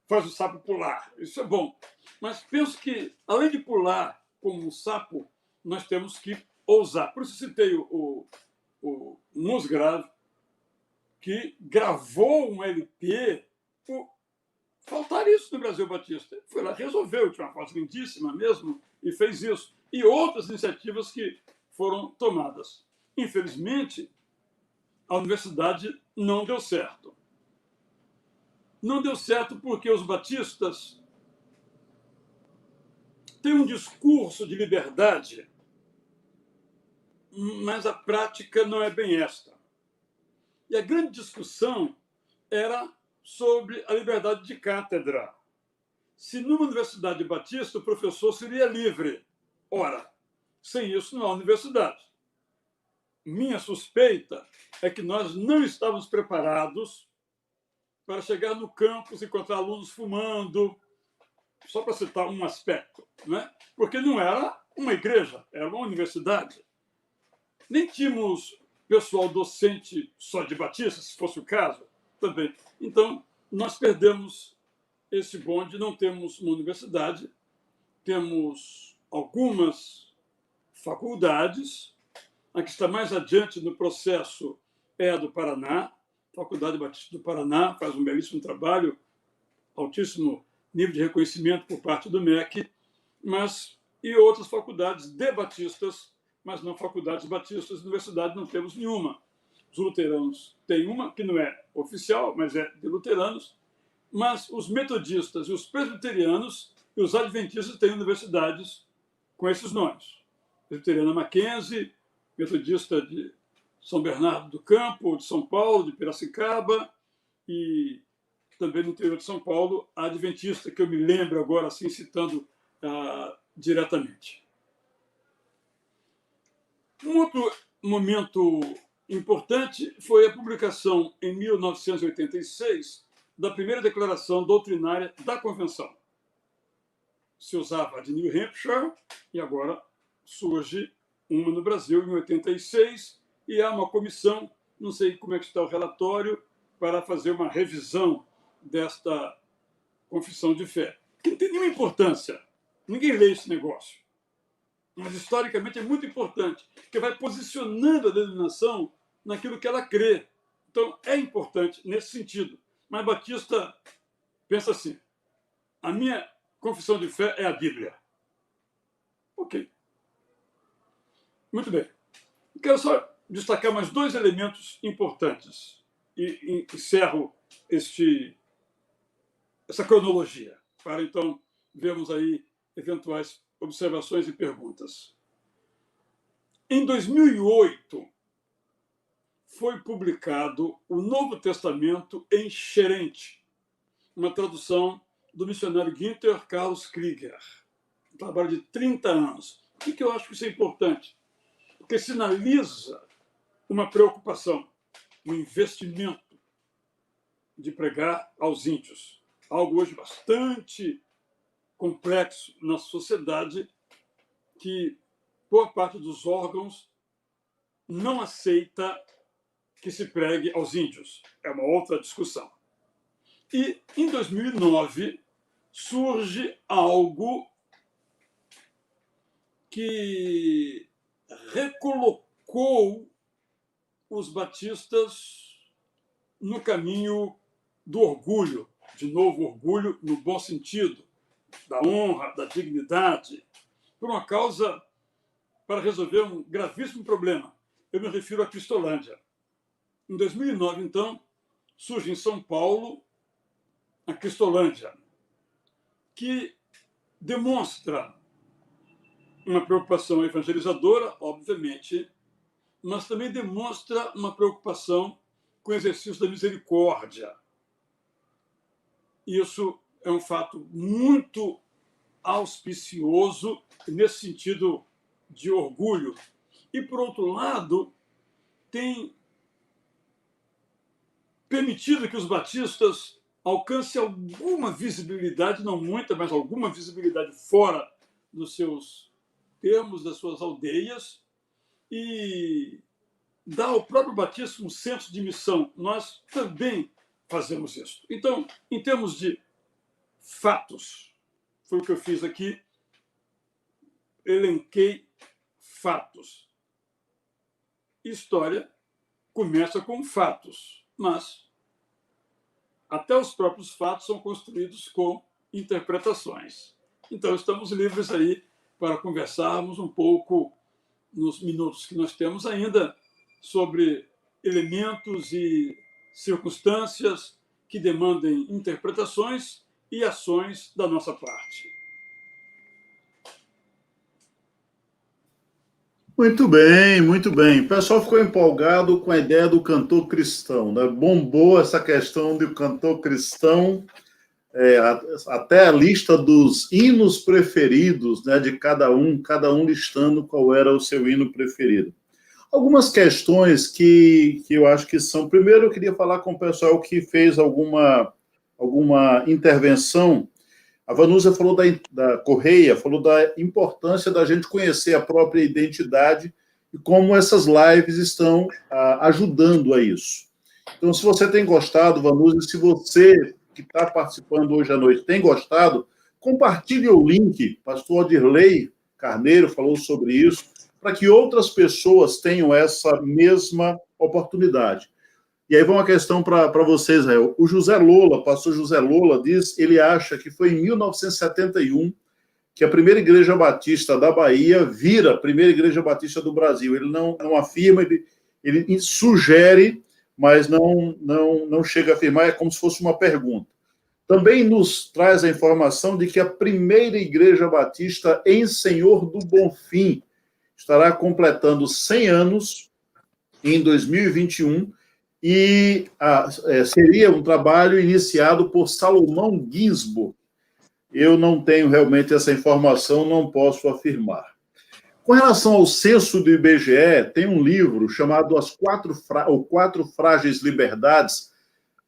faz o sapo pular. Isso é bom. Mas penso que, além de pular como um sapo, nós temos que ousar. Por isso citei o Musgrave, que gravou um LP por faltar isso no Brasil Batista. Ele foi lá, resolveu, tinha uma voz lindíssima mesmo, e fez isso. E outras iniciativas que foram tomadas. Infelizmente, a universidade não deu certo. Não deu certo porque os batistas têm um discurso de liberdade, mas a prática não é bem esta. E a grande discussão era sobre a liberdade de cátedra. Se numa universidade batista o professor seria livre. Ora, sem isso não há universidade. Minha suspeita é que nós não estávamos preparados para chegar no campus e encontrar alunos fumando, só para citar um aspecto, né? Porque não era uma igreja, era uma universidade. Nem tínhamos pessoal docente só de batista, se fosse o caso, também. Então, nós perdemos esse bonde, não temos uma universidade, temos algumas faculdades. A que está mais adiante no processo é a do Paraná, Faculdade Batista do Paraná, faz um belíssimo trabalho, altíssimo nível de reconhecimento por parte do MEC, e outras faculdades de batistas, mas não faculdades batistas, universidade não temos nenhuma. Os luteranos têm uma, que não é oficial, mas é de luteranos, mas os metodistas e os presbiterianos e os adventistas têm universidades com esses nomes. Presbiteriana Mackenzie, metodista de São Bernardo do Campo, de São Paulo, de Piracicaba, e também no interior de São Paulo, a adventista, que eu me lembro agora, assim, citando diretamente. Um outro momento importante foi a publicação, em 1986, da primeira declaração doutrinária da Convenção. Se usava a de New Hampshire, e agora surge uma no Brasil, em 86, e há uma comissão, não sei como é que está o relatório, para fazer uma revisão desta confissão de fé, que não tem nenhuma importância. Ninguém lê esse negócio. Mas, historicamente, é muito importante, porque vai posicionando a denominação naquilo que ela crê. Então, é importante nesse sentido. Mas Batista pensa assim, a minha confissão de fé é a Bíblia. Ok. Muito bem. Quero só destacar mais dois elementos importantes e encerro essa cronologia, para então vermos aí eventuais observações e perguntas. Em 2008, foi publicado o Novo Testamento em Xerente, uma tradução do missionário Günther Carlos Krieger, um trabalho de 30 anos. Por que eu acho que isso é importante? Porque sinaliza uma preocupação, um investimento de pregar aos índios. Algo hoje bastante complexo na sociedade, que boa parte dos órgãos não aceita que se pregue aos índios. É uma outra discussão. E, em 2009, surge algo que recolocou os batistas no caminho do orgulho, de novo, orgulho no bom sentido, da honra, da dignidade, por uma causa para resolver um gravíssimo problema. Eu me refiro à Cristolândia. Em 2009, então, surge em São Paulo a Cristolândia, que demonstra uma preocupação evangelizadora, obviamente, mas também demonstra uma preocupação com o exercício da misericórdia. Isso é um fato muito auspicioso nesse sentido de orgulho. E, por outro lado, tem permitido que os batistas alcancem alguma visibilidade, não muita, mas alguma visibilidade fora dos seus termos, das suas aldeias, e dá ao próprio batismo um senso de missão. Nós também fazemos isso. Então, em termos de fatos, foi o que eu fiz aqui, elenquei fatos. História começa com fatos, mas até os próprios fatos são construídos com interpretações. Então, estamos livres aí para conversarmos um pouco, nos minutos que nós temos ainda, sobre elementos e circunstâncias que demandem interpretações e ações da nossa parte. Muito bem, muito bem. O pessoal ficou empolgado com a ideia do cantor cristão, né? Bombou essa questão do cantor cristão, é, até a lista dos hinos preferidos, né, de cada um listando qual era o seu hino preferido. Algumas questões que eu acho que são. Primeiro, eu queria falar com o pessoal que fez alguma intervenção. A Vanúzia falou da Correia, falou da importância da gente conhecer a própria identidade e como essas lives estão ajudando a isso. Então, se você tem gostado, Vanúzia, se você que está participando hoje à noite tem gostado, compartilhe o link. Pastor Odirley Carneiro falou sobre isso, para que outras pessoas tenham essa mesma oportunidade. E aí vai uma questão para você, Israel. O José Lola, pastor José Lola, ele acha que foi em 1971 que a primeira igreja batista da Bahia vira a primeira igreja batista do Brasil. Ele não afirma, ele sugere, mas não chega a afirmar, é como se fosse uma pergunta. Também nos traz a informação de que a primeira igreja batista em Senhor do Bonfim estará completando 100 anos em 2021 e seria um trabalho iniciado por Salomão Ginsburg. Eu não tenho realmente essa informação, não posso afirmar. Com relação ao censo do IBGE, tem um livro chamado As Quatro Frágeis Liberdades,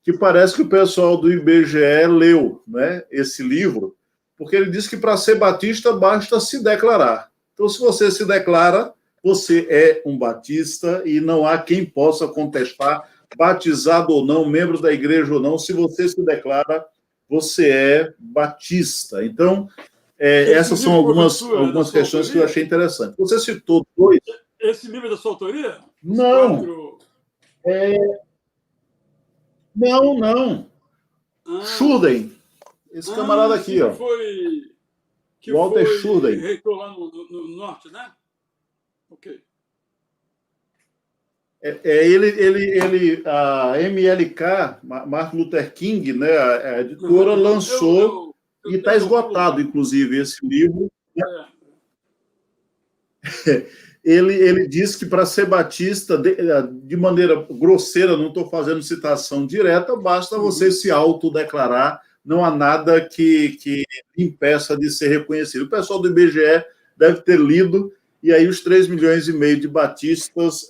que parece que o pessoal do IBGE leu, né, esse livro, porque ele diz que para ser batista basta se declarar. Então, se você se declara, você é um batista e não há quem possa contestar, batizado ou não, membro da igreja ou não, se você se declara, você é batista. Então, essas são algumas questões que eu achei interessante. Você citou dois. Esse livro é da sua autoria? Não. Não. Schuden. Esse camarada aqui, ó. Walter Schuden. Reitor lá no norte, né? Ok. A MLK, Martin Luther King, né, a editora, lançou e está esgotado, inclusive, esse livro. Ele diz que para ser batista, de maneira grosseira, não estou fazendo citação direta, basta você se autodeclarar, não há nada que impeça de ser reconhecido. O pessoal do IBGE deve ter lido, e aí os 3,5 milhões de batistas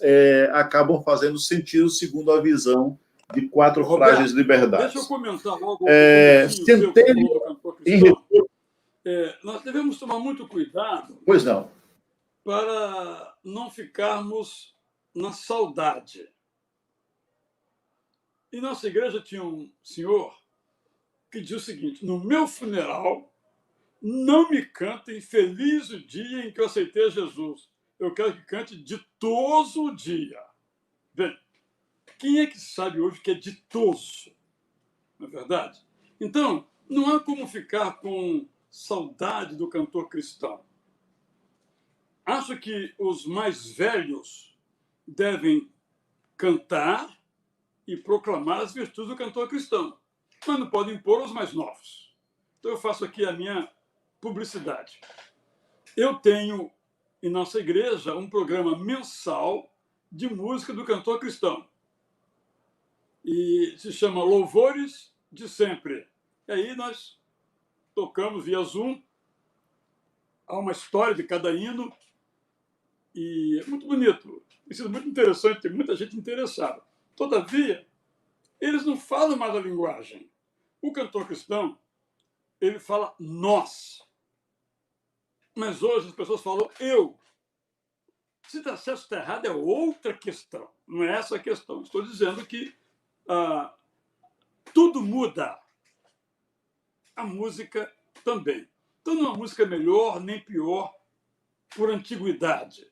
acabam fazendo sentido segundo a visão de quatro frágeis liberdades. Deixa eu comentar logo Centênio do cantor cristão. Nós devemos tomar muito cuidado. Pois não. Para não ficarmos na saudade. E nossa igreja tinha um senhor que dizia o seguinte: no meu funeral, não me cantem feliz o dia em que eu aceitei Jesus. Eu quero que cante ditoso o dia. Bem, quem é que sabe hoje o que é ditoso? Não é verdade? Então, não há como ficar com saudade do cantor cristão. Acho que os mais velhos devem cantar e proclamar as virtudes do cantor cristão, mas não podem impor aos mais novos. Então eu faço aqui a minha publicidade. Eu tenho em nossa igreja um programa mensal de música do cantor cristão. E se chama Louvores de Sempre. E aí nós tocamos via Zoom. Há uma história de cada hino. E é muito bonito. Tem sido muito interessante, tem muita gente interessada. Todavia, eles não falam mais a linguagem. O cantor cristão, ele fala nós. Mas hoje as pessoas falam eu. Se está certo ou está errado é outra questão. Não é essa a questão. Estou dizendo que tudo muda. A música também. Então não é uma música melhor nem pior por antiguidade.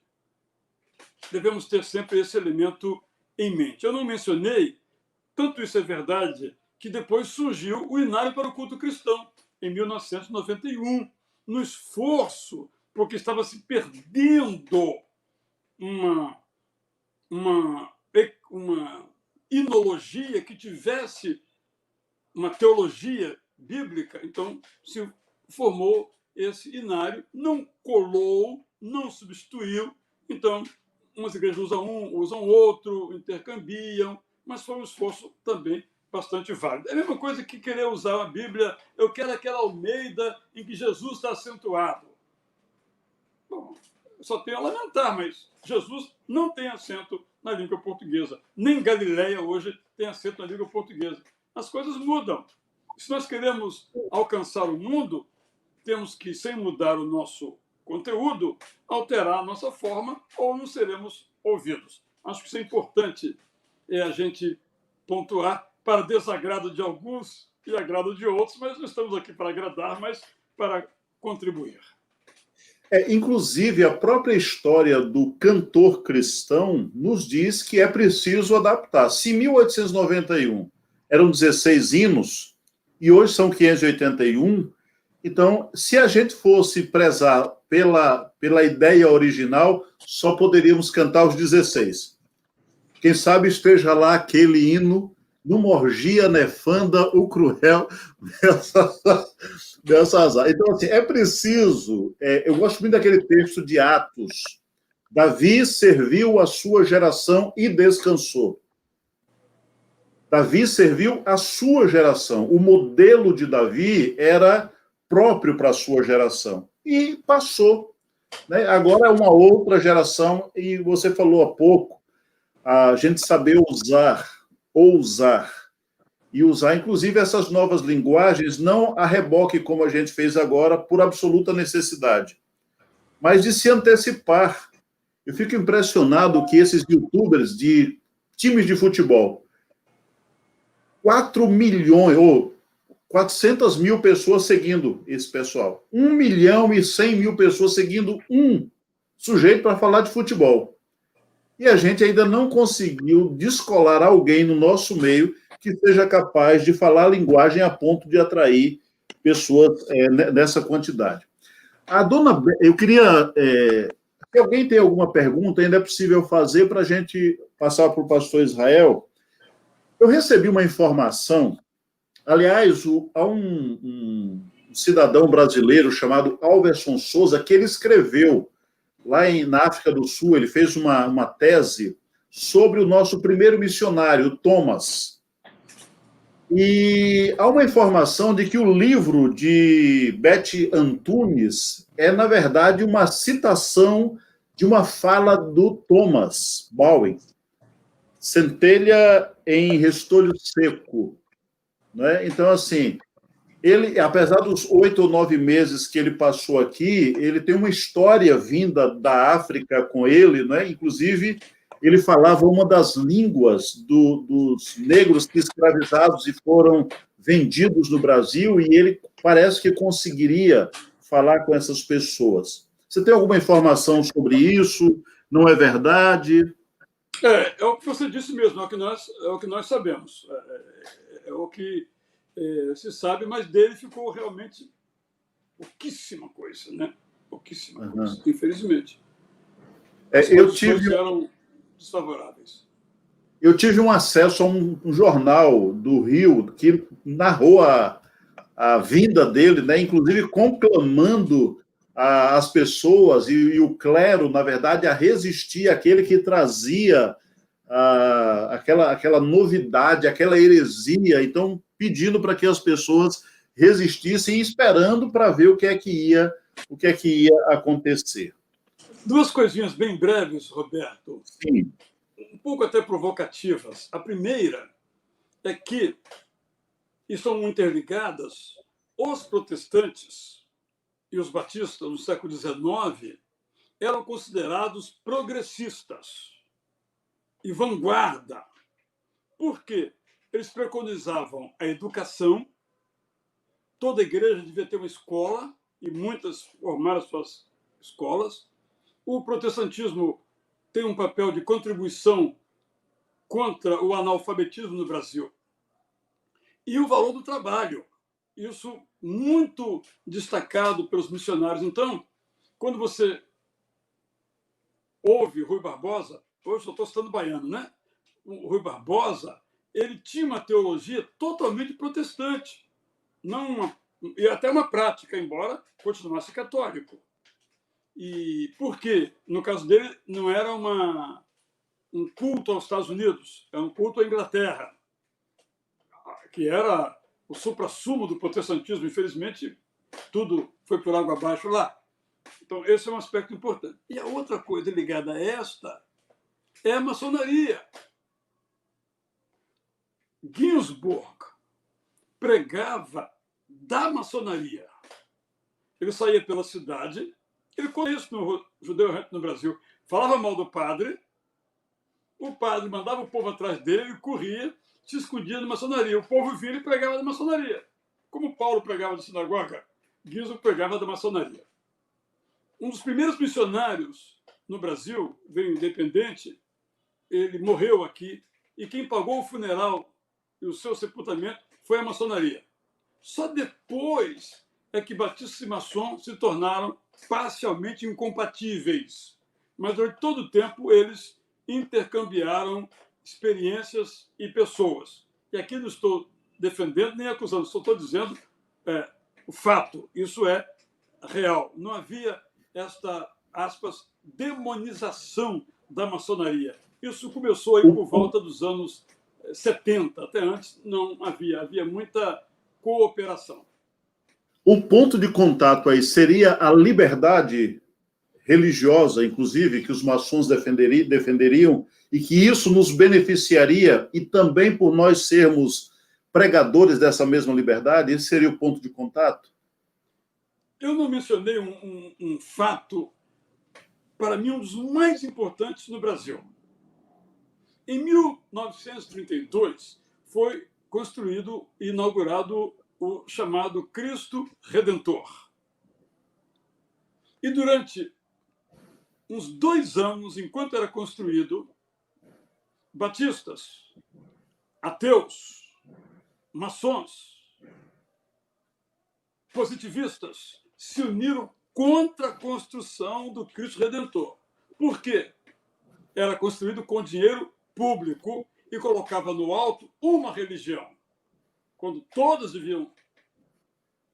Devemos ter sempre esse elemento em mente. Eu não mencionei, tanto isso é verdade, que depois surgiu o Inário para o Culto Cristão, em 1991, no esforço, porque estava se perdendo uma inologia que tivesse uma teologia bíblica. Então, se formou esse Inário, não colou, não substituiu, Então, umas igrejas usam um, usam outro, intercambiam, mas foi um esforço também bastante válido. É a mesma coisa que querer usar a Bíblia, eu quero aquela Almeida em que Jesus está acentuado. Bom, eu só tenho a lamentar, mas Jesus não tem acento na língua portuguesa. Nem Galileia hoje tem acento na língua portuguesa. As coisas mudam. Se nós queremos alcançar o mundo, temos que, sem mudar o nosso conteúdo, alterar a nossa forma ou não seremos ouvidos. Acho que isso é importante a gente pontuar para desagrado de alguns e agrado de outros, mas não estamos aqui para agradar, mas para contribuir. Inclusive, a própria história do cantor cristão nos diz que é preciso adaptar. Se em 1891 eram 16 hinos, e hoje são 581, então, se a gente fosse prezar pela ideia original, só poderíamos cantar os 16. Quem sabe esteja lá aquele hino, numa orgia nefanda, o cruel dessa azar. Então, assim, é preciso... eu gosto muito daquele texto de Atos. Davi serviu a sua geração e descansou. Davi serviu a sua geração. O modelo de Davi era próprio para a sua geração. E passou. Né? Agora é uma outra geração, e você falou há pouco, a gente saber ousar, e usar, inclusive, essas novas linguagens, não a reboque, como a gente fez agora, por absoluta necessidade, mas de se antecipar. Eu fico impressionado que esses youtubers de times de futebol, 4 milhões, ou 400 mil pessoas seguindo esse pessoal, 1.100.000 pessoas seguindo um sujeito para falar de futebol. E a gente ainda não conseguiu descolar alguém no nosso meio que seja capaz de falar a linguagem a ponto de atrair pessoas nessa quantidade. A dona, eu queria... se alguém tem alguma pergunta, ainda é possível fazer para a gente passar para o pastor Israel. Eu recebi uma informação, aliás, há um cidadão brasileiro chamado Alverson Souza, que ele escreveu lá na África do Sul, ele fez uma tese sobre o nosso primeiro missionário, Thomas. E há uma informação de que o livro de Beth Antunes é, na verdade, uma citação de uma fala do Thomas Bowen, Centelha em Restolho Seco. Né? Então, assim, ele, apesar dos 8 ou 9 meses que ele passou aqui, ele tem uma história vinda da África com ele, né? Inclusive, ele falava uma das línguas dos negros que escravizados e foram vendidos no Brasil, e ele parece que conseguiria falar com essas pessoas. Você tem alguma informação sobre isso? Não é verdade? É o que você disse mesmo, é o que nós sabemos. É o que se sabe, mas dele ficou realmente pouquíssima coisa, né? Pouquíssima coisa, infelizmente. As condições eram desfavoráveis. Eu tive um acesso a um jornal do Rio que narrou a vinda dele, né? Inclusive conclamando as pessoas e o clero, na verdade, a resistir àquele que trazia aquela novidade, aquela heresia. Então, pedindo para que as pessoas resistissem e esperando para ver o que é que ia acontecer. Duas coisinhas bem breves, Roberto. Sim. Um pouco até provocativas. A primeira é que, e estão interligadas, os protestantes e os batistas no século XIX eram considerados progressistas e vanguarda. Por quê? Eles preconizavam a educação, toda igreja devia ter uma escola, e muitas formaram suas escolas. O protestantismo tem um papel de contribuição contra o analfabetismo no Brasil. E o valor do trabalho, isso muito destacado pelos missionários. Então, quando você ouve Rui Barbosa, hoje eu estou citando baiano, né? O Rui Barbosa, ele tinha uma teologia totalmente protestante, e até uma prática, embora continuasse católico. E por quê? No caso dele, não era um culto aos Estados Unidos, era um culto à Inglaterra, que era o suprassumo do protestantismo. Infelizmente, tudo foi por água abaixo lá. Então, esse é um aspecto importante. E a outra coisa ligada a esta é a maçonaria. Ginsburg pregava da maçonaria. Ele saía pela cidade, ele conhecia isso no judeu errante no Brasil, falava mal do padre, o padre mandava o povo atrás dele, ele corria, se escondia na maçonaria. O povo via e pregava da maçonaria. Como Paulo pregava da sinagoga, Ginsburg pregava da maçonaria. Um dos primeiros missionários no Brasil, veio independente, ele morreu aqui, e quem pagou o funeral e o seu sepultamento foi a maçonaria. Só depois é que batistas e maçons se tornaram parcialmente incompatíveis. Mas durante todo o tempo eles intercambiaram experiências e pessoas. E aqui não estou defendendo nem acusando, só estou dizendo o fato. Isso é real. Não havia esta, aspas, demonização da maçonaria. Isso começou aí por volta dos anos 70. Até antes não havia. Havia muita cooperação. O ponto de contato aí seria a liberdade religiosa, inclusive, que os maçons defenderiam, e que isso nos beneficiaria, e também por nós sermos pregadores dessa mesma liberdade, esse seria o ponto de contato? Eu não mencionei um fato, para mim, um dos mais importantes no Brasil. Em 1932, foi construído e inaugurado o chamado Cristo Redentor. E durante uns 2 anos, enquanto era construído, batistas, ateus, maçons, positivistas se uniram contra a construção do Cristo Redentor. Por quê? Era construído com dinheiro público e colocava no alto uma religião. Quando todas deviam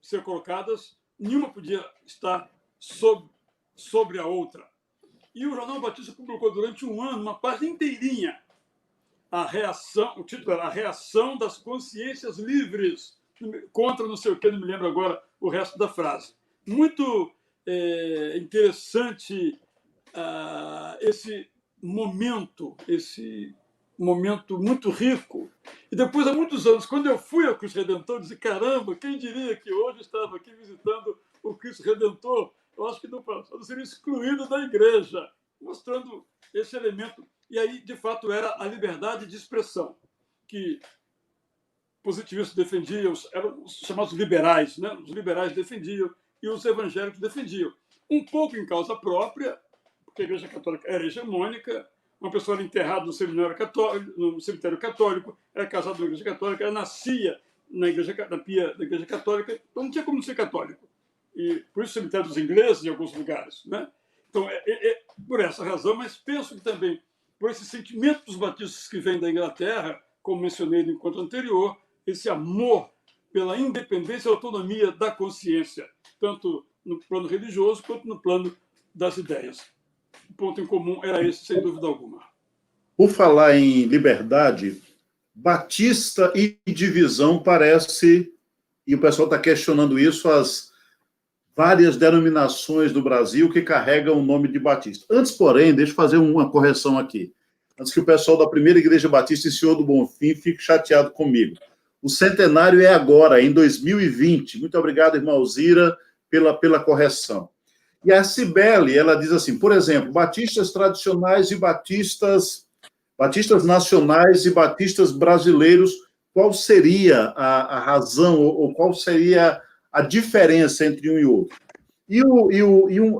ser colocadas, nenhuma podia estar sobre a outra. E o Jornal Batista publicou durante 1 ano uma página inteirinha. O título era A Reação das Consciências Livres contra não sei o que, não me lembro agora o resto da frase. Muito interessante esse momento muito rico. E depois, há muitos anos, quando eu fui ao Cristo Redentor, eu disse, caramba, quem diria que hoje eu estava aqui visitando o Cristo Redentor? Eu acho que no passado seria excluído da igreja, mostrando esse elemento. E aí, de fato, era a liberdade de expressão, que positivistas defendiam, eram os chamados liberais, né? Os liberais defendiam e os evangélicos defendiam. Um pouco em causa própria, porque a Igreja Católica era hegemônica, uma pessoa era enterrada no cemitério católico, era casada na Igreja Católica, ela nascia na pia da Igreja Católica, então não tinha como ser católico. E por isso o cemitério dos ingleses em alguns lugares, né? Então, por essa razão, mas penso que também por esse sentimento dos batistas que vem da Inglaterra, como mencionei no encontro anterior, esse amor pela independência e autonomia da consciência, tanto no plano religioso quanto no plano das ideias. O ponto em comum era esse, sem dúvida alguma. Por falar em liberdade, batista e divisão parece, e o pessoal está questionando isso, as várias denominações do Brasil que carregam o nome de batista. Antes, porém, deixa eu fazer uma correção aqui. Antes que o pessoal da Primeira Igreja Batista em Senhor do Bonfim fique chateado comigo. O centenário é agora, em 2020. Muito obrigado, irmã Alzira, pela correção. E a Cibele, ela diz assim, por exemplo, batistas tradicionais e batistas nacionais e batistas brasileiros, qual seria a razão ou qual seria a diferença entre um e outro?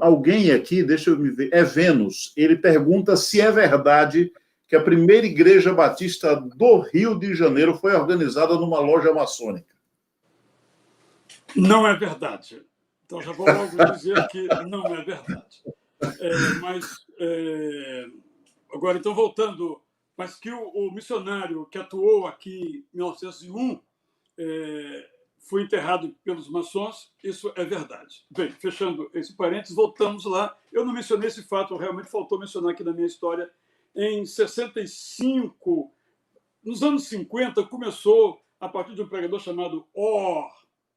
Alguém aqui, deixa eu me ver, é Vênus, ele pergunta se é verdade que a primeira igreja batista do Rio de Janeiro foi organizada numa loja maçônica. Não é verdade. Então, já vou logo dizer que não é verdade. Agora, então, voltando, mas que o missionário que atuou aqui em 1901 fui enterrado pelos maçons, isso é verdade. Bem, fechando esse parênteses, voltamos lá. Eu não mencionei esse fato, realmente faltou mencionar aqui na minha história. Em 65, nos anos 50, começou, a partir de um pregador chamado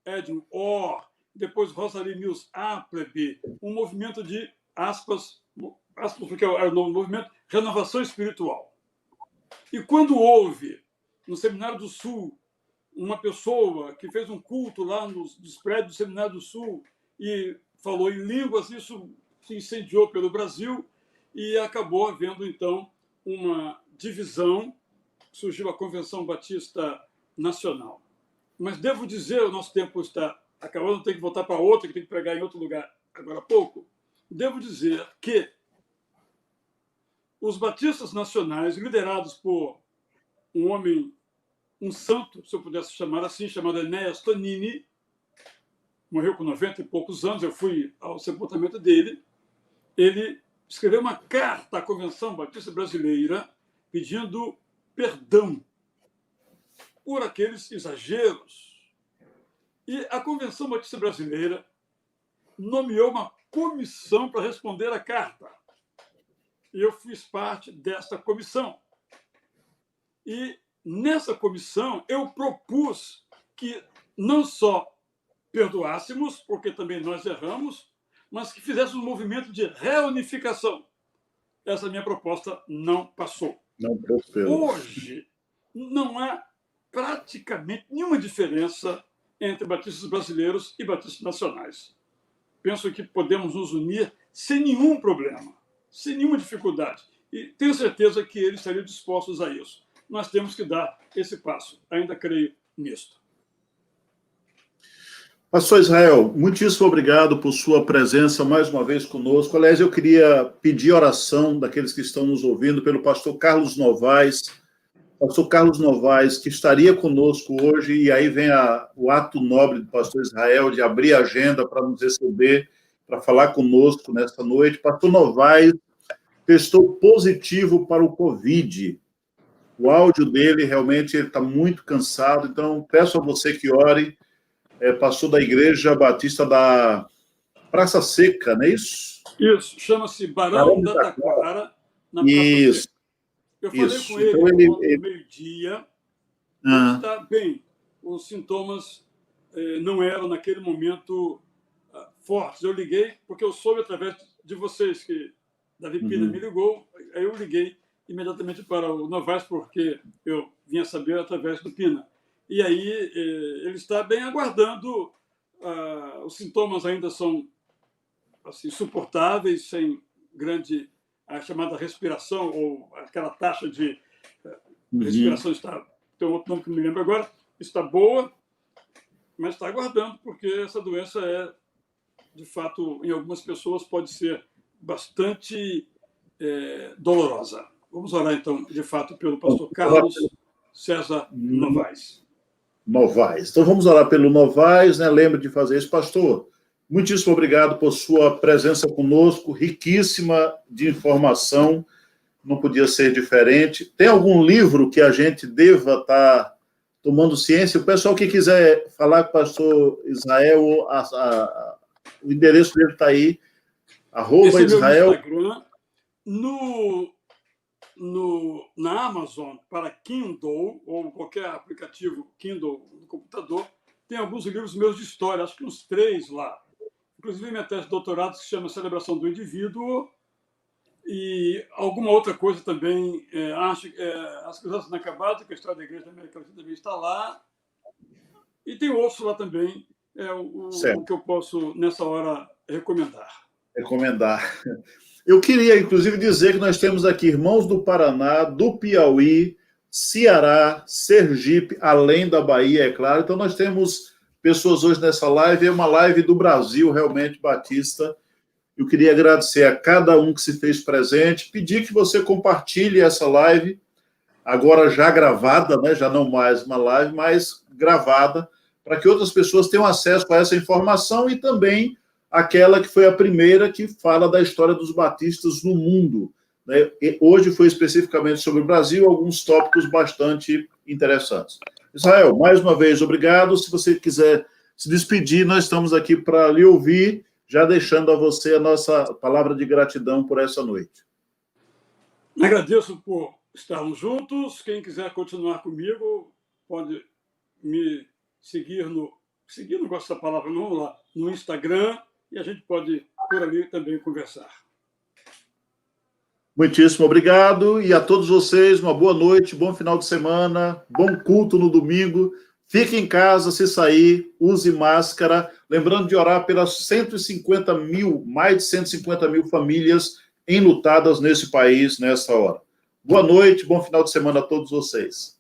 Edwin Orr, depois Rosalie Mills Appleby, um movimento de, aspas, porque era o novo movimento, renovação espiritual. E quando houve, no Seminário do Sul, uma pessoa que fez um culto lá nos prédios do Seminário do Sul e falou em línguas, isso se incendiou pelo Brasil e acabou havendo, então, uma divisão, surgiu a Convenção Batista Nacional. Mas devo dizer, o nosso tempo está acabando, tem que voltar para outra, que tem que pregar em outro lugar agora há pouco. Devo dizer que os batistas nacionais, liderados por um homem, um santo, se eu pudesse chamar assim, chamado Enéas Tonini, morreu com 90 e poucos anos, eu fui ao sepultamento dele, ele escreveu uma carta à Convenção Batista Brasileira pedindo perdão por aqueles exageros. E a Convenção Batista Brasileira nomeou uma comissão para responder à carta. E eu fiz parte dessa comissão. E nessa comissão eu propus que não só perdoássemos, porque também nós erramos, mas que fizéssemos um movimento de reunificação. Essa minha proposta não passou. Não prosperou. Hoje, não há praticamente nenhuma diferença entre batistas brasileiros e batistas nacionais. Penso que podemos nos unir sem nenhum problema, sem nenhuma dificuldade. E tenho certeza que eles estariam dispostos a isso. Nós temos que dar esse passo. Ainda creio nisto. Pastor Israel, muitíssimo obrigado por sua presença mais uma vez conosco. Aliás, eu queria pedir oração daqueles que estão nos ouvindo pelo pastor Carlos Novaes. Pastor Carlos Novaes, que estaria conosco hoje, e aí vem o ato nobre do pastor Israel de abrir a agenda para nos receber, para falar conosco nesta noite. Pastor Novaes testou positivo para o Covid. O áudio dele realmente está muito cansado, então peço a você que ore. Pastor da Igreja Batista da Praça Seca, não é isso? Isso, chama-se Barão da Taquara, na Praça isso. Seca. Eu falei Isso. com ele então, no meio-dia, ele está bem. Os sintomas não eram, naquele momento, fortes. Eu liguei, porque eu soube através de vocês, que Davi Pina me ligou, aí eu liguei imediatamente para o Novaes, porque eu vinha saber através do Pina. E aí ele está bem aguardando, os sintomas ainda são assim, suportáveis, sem grande... a chamada respiração, ou aquela taxa de respiração está... tem um outro nome que não me lembro agora, está boa, mas está aguardando, porque essa doença de fato, em algumas pessoas, pode ser bastante dolorosa. Vamos orar, então, de fato, pelo pastor Carlos César Novaes. Então, vamos orar pelo Novaes, né? Lembre de fazer isso, pastor. Muitíssimo obrigado por sua presença conosco, riquíssima de informação, não podia ser diferente. Tem algum livro que a gente deva estar tomando ciência? O pessoal que quiser falar com o pastor Israel, o endereço dele está aí, @Israel. Esse é meu Instagram. Na Amazon, para Kindle, ou qualquer aplicativo Kindle no computador, tem alguns livros meus de história, acho que uns 3 lá. Inclusive, minha tese de doutorado que se chama Celebração do Indivíduo, e alguma outra coisa também, acho que As Crianças Inacabadas, que a história da Igreja da América Latina também está lá, e tem outros lá também, o que eu posso, nessa hora, recomendar. Eu queria, inclusive, dizer que nós temos aqui irmãos do Paraná, do Piauí, Ceará, Sergipe, além da Bahia, é claro. Então, nós temos pessoas hoje nessa live, é uma live do Brasil, realmente, Batista. Eu queria agradecer a cada um que se fez presente, pedir que você compartilhe essa live, agora já gravada, né? Já não mais uma live, mas gravada, para que outras pessoas tenham acesso a essa informação e também aquela que foi a primeira que fala da história dos batistas no mundo, né? E hoje foi especificamente sobre o Brasil, alguns tópicos bastante interessantes. Israel, mais uma vez, obrigado. Se você quiser se despedir, nós estamos aqui para lhe ouvir, já deixando a você a nossa palavra de gratidão por essa noite. Agradeço por estarmos juntos. Quem quiser continuar comigo, pode me seguir seguir não gosto dessa palavra, não, lá no Instagram, e a gente pode, por ali, também conversar. Muitíssimo obrigado, e a todos vocês, uma boa noite, bom final de semana, bom culto no domingo. Fique em casa, se sair, use máscara. Lembrando de orar pelas 150 mil, mais de 150 mil famílias enlutadas nesse país, nessa hora. Boa noite, bom final de semana a todos vocês.